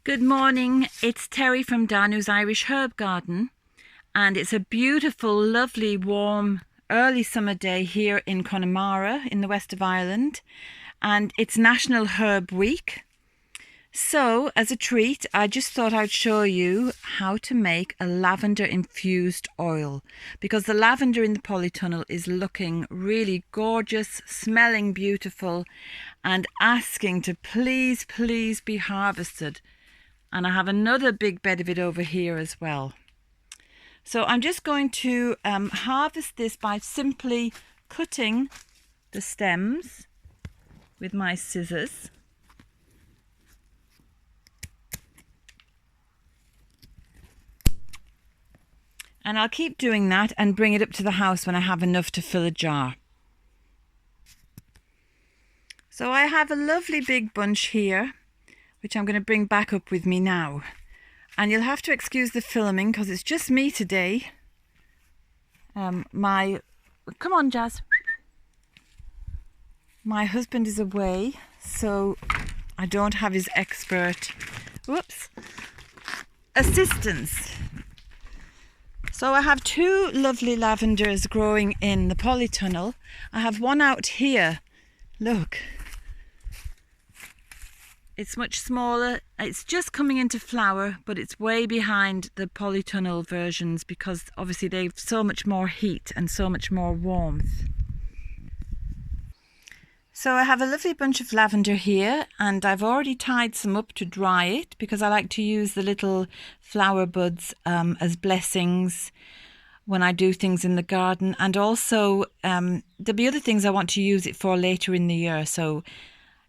Good morning, it's Terry from Danu's Irish Herb Garden, and it's a beautiful, lovely, warm, early summer day here in Connemara in the west of Ireland, and it's National Herb Week. So, as a treat, I just thought I'd show you how to make a lavender infused oil, because the lavender in the polytunnel is looking really gorgeous, smelling beautiful, and asking to please be harvested. And I have another big bed of it over here as well. So I'm just going to harvest this by simply cutting the stems with my scissors. And I'll keep doing that and bring it up to the house when I have enough to fill a jar. So I have a lovely big bunch here, which I'm going to bring back up with me now. And you'll have to excuse the filming because it's just me today. Come on, Jazz. My husband is away, so I don't have his expert, assistance. So I have two lovely lavenders growing in the polytunnel. I have one out here. Look. It's much smaller. It's just coming into flower, but it's way behind the polytunnel versions because obviously they've so much more heat and so much more warmth. So I have a lovely bunch of lavender here, and I've already tied some up to dry it because I like to use the little flower buds as blessings when I do things in the garden, and also there'll be other things I want to use it for later in the year. So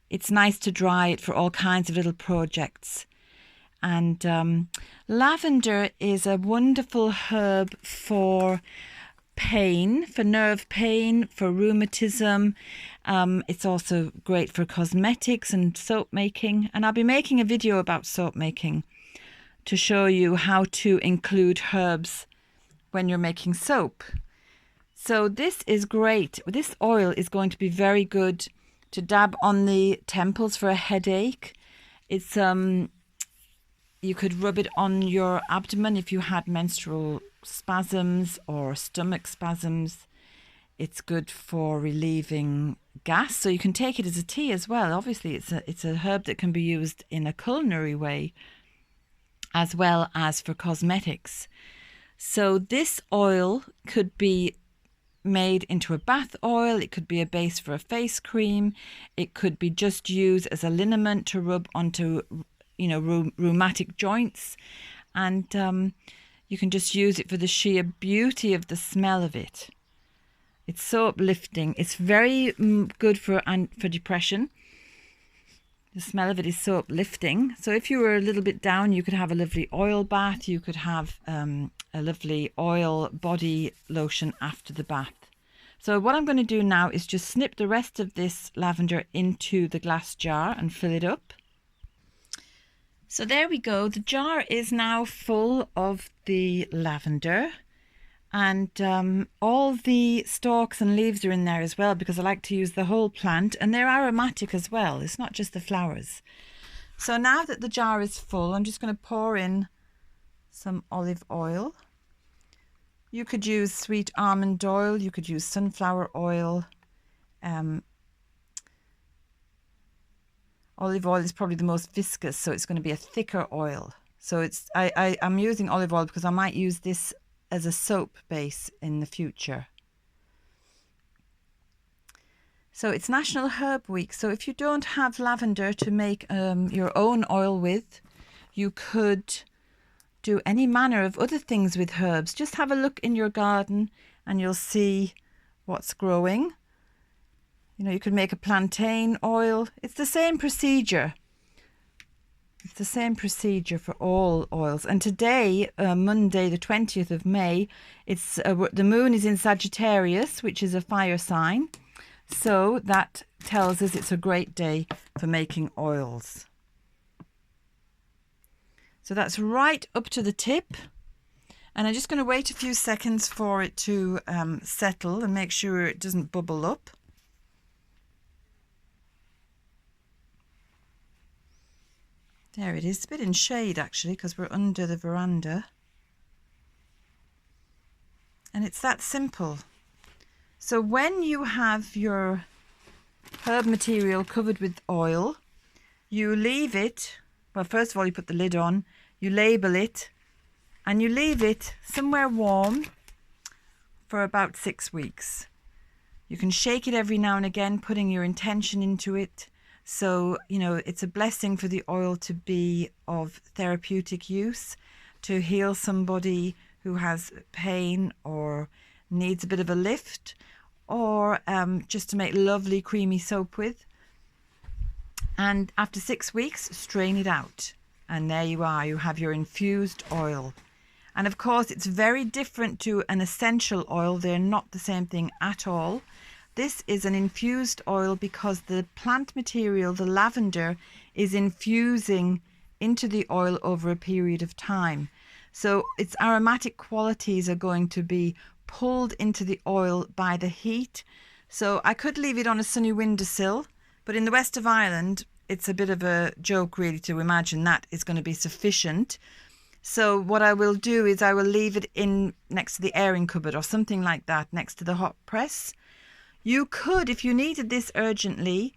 it's nice to dry it for all kinds of little projects. And lavender is a wonderful herb for pain, for nerve pain, for rheumatism. It's also great for cosmetics and soap making. And I'll be making a video about soap making to show you how to include herbs when you're making soap. So this is great. This oil is going to be very good to dab on the temples for a headache. It's you could rub it on your abdomen if you had menstrual spasms or stomach spasms. It's good for relieving gas, so you can take it as a tea as well. Obviously it's a herb that can be used in a culinary way as well as for cosmetics. So this oil could be made into a bath oil, it could be a base for a face cream, it could be just used as a liniment to rub onto, rheumatic joints, and you can just use it for the sheer beauty of the smell of it. It's so uplifting. It's very good for depression. The smell of it is so uplifting. So if you were a little bit down, you could have a lovely oil bath. You could have a lovely oil body lotion after the bath. So what I'm going to do now is just snip the rest of this lavender into the glass jar and fill it up. So there we go. The jar is now full of the lavender, and all the stalks and leaves are in there as well because I like to use the whole plant, and they're aromatic as well. It's not just the flowers. So now that the jar is full, I'm just going to pour in some olive oil. You could use sweet almond oil, you could use sunflower oil. Olive oil is probably the most viscous, so it's going to be a thicker oil. So I'm using olive oil because I might use this as a soap base in the future. So it's National Herb Week. So if you don't have lavender to make your own oil with, you could do any manner of other things with herbs. Just have a look in your garden and you'll see what's growing. You could make a plantain oil. It's the same procedure. It's the same procedure for all oils. And today, Monday, the 20th of May, it's the moon is in Sagittarius, which is a fire sign. So that tells us it's a great day for making oils. So that's right up to the tip. And I'm just going to wait a few seconds for it to settle and make sure it doesn't bubble up. There it is. It's a bit in shade actually because we're under the veranda. And it's that simple. So when you have your herb material covered with oil, you leave it, well, first of all, you put the lid on, you label it, and you leave it somewhere warm for about 6 weeks. You can shake it every now and again, putting your intention into it. So, you know, it's a blessing for the oil to be of therapeutic use, to heal somebody who has pain or needs a bit of a lift, or just to make lovely creamy soap with. And after 6 weeks, strain it out. And there you are, you have your infused oil. And of course, it's very different to an essential oil. They're not the same thing at all. This is an infused oil because the plant material, the lavender, is infusing into the oil over a period of time. So its aromatic qualities are going to be pulled into the oil by the heat. So I could leave it on a sunny windowsill, but in the west of Ireland, it's a bit of a joke really to imagine that is going to be sufficient. So what I will do is I will leave it in next to the airing cupboard or something like that, next to the hot press. You could, if you needed this urgently,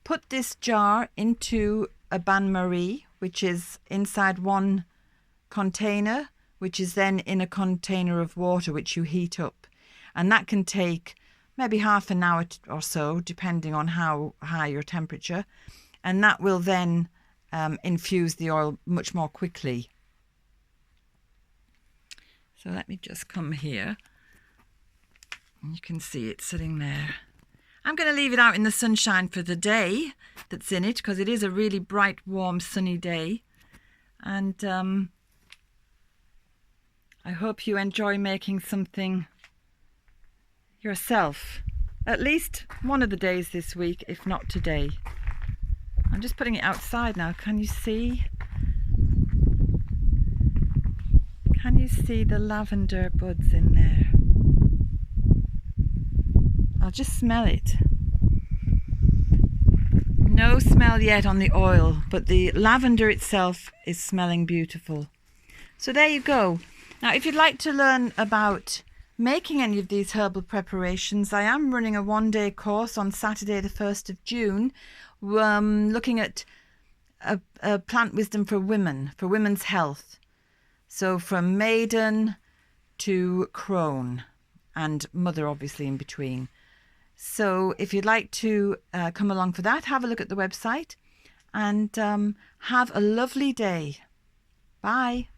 put this jar into a bain-marie, which is inside one container, which is then in a container of water, which you heat up. And that can take maybe half an hour or so, depending on how high your temperature. And that will then infuse the oil much more quickly. So let me just come here. You can see it sitting there. I'm going to leave it out in the sunshine for the day that's in it because it is a really bright, warm, sunny day. And I hope you enjoy making something yourself. At least one of the days this week, if not today. I'm just putting it outside now. Can you see? Can you see the lavender buds in there? I'll just smell it. No smell yet on the oil, but the lavender itself is smelling beautiful. So there you go. Now, if you'd like to learn about making any of these herbal preparations, I am running a one-day course on Saturday the 1st of June, looking at a plant wisdom for women, for women's health. So from maiden to crone and mother obviously in between. So if you'd like to come along for that, have a look at the website and have a lovely day. Bye.